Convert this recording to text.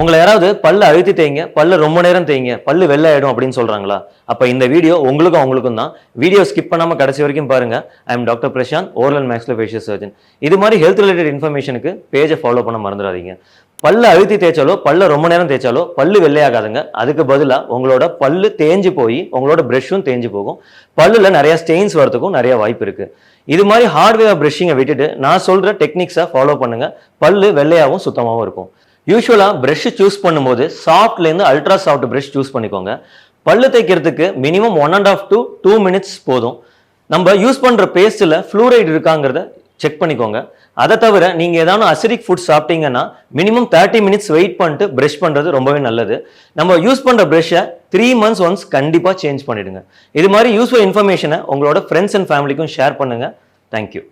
உங்களை யாராவது பல்ல அழுத்தி தேய்ங்க, பல்ல ரொம்ப நேரம் தேய்ங்க, பல்லு வெள்ளை ஆயிடும் அப்படின்னு சொல்றாங்களா? அப்ப இந்த வீடியோ உங்களுக்கும் அவங்களுக்கும் தான். வீடியோ ஸ்கிப் பண்ணாம கடைசி வரைக்கும் பாருங்க. I am doctor Prashanth, oral and maxillofacial surgeon. இது மாதிரி ஹெல்த் ரிலேட்டட் இன்ஃபர்மேஷனுக்கு பேஜை ஃபாலோ பண்ண மறந்துடாதீங்க. பல்ல அழுத்தி தேய்ச்சாலோ, பல்ல ரொம்ப நேரம் தேய்ச்சாலோ பல்லு வெள்ளையாகாதுங்க. அதுக்கு பதிலா உங்களோட பல்லு தேஞ்சு போய் உங்களோட பிரஷும் தேஞ்சு போகும். பல்லுல நிறைய ஸ்டெயின்ஸ் வரதுக்கும் நிறைய வாய்ப்பு இருக்கு. இது மாதிரி ஹார்ட்வேர் பிரஷிங்கை விட்டுட்டு நான் சொல்ற டெக்னிக்ஸை ஃபாலோ பண்ணுங்க. பல்லு வெள்ளையாகவும் சுத்தமாகவும் இருக்கும். யூஸ்வலா பிரஷ் சூஸ் பண்ணும்போது சாஃப்ட்லேருந்து அல்ட்ரா சாஃப்ட் பிரஷ் சூஸ் பண்ணிக்கோங்க. பல்லு தேய்க்கிறதுக்கு மினிமம் 1.5 to 2 minutes போதும். நம்ம யூஸ் பண்ற பேஸ்ட்ல ஃப்ளூரைடு இருக்காங்கிறத செக் பண்ணிக்கோங்க. அதை தவிர நீங்க ஏதாவது அசிடிக் ஃபுட் சாப்பிட்டீங்கன்னா மினிமம் 30 minutes வெயிட் பண்ணிட்டு பிரஷ் பண்றது ரொம்பவே நல்லது. நம்ம யூஸ் பண்ற பிரஷ்ஷை 3 months ஒன்ஸ் கண்டிப்பா சேஞ்ச் பண்ணிடுங்க. இது மாதிரி யூஸ்ஃபுல் இன்ஃபர்மேஷனை உங்களோட ஃப்ரெண்ட்ஸ் அண்ட் ஃபேமிலிக்கும் ஷேர் பண்ணுங்க. தேங்க்யூ.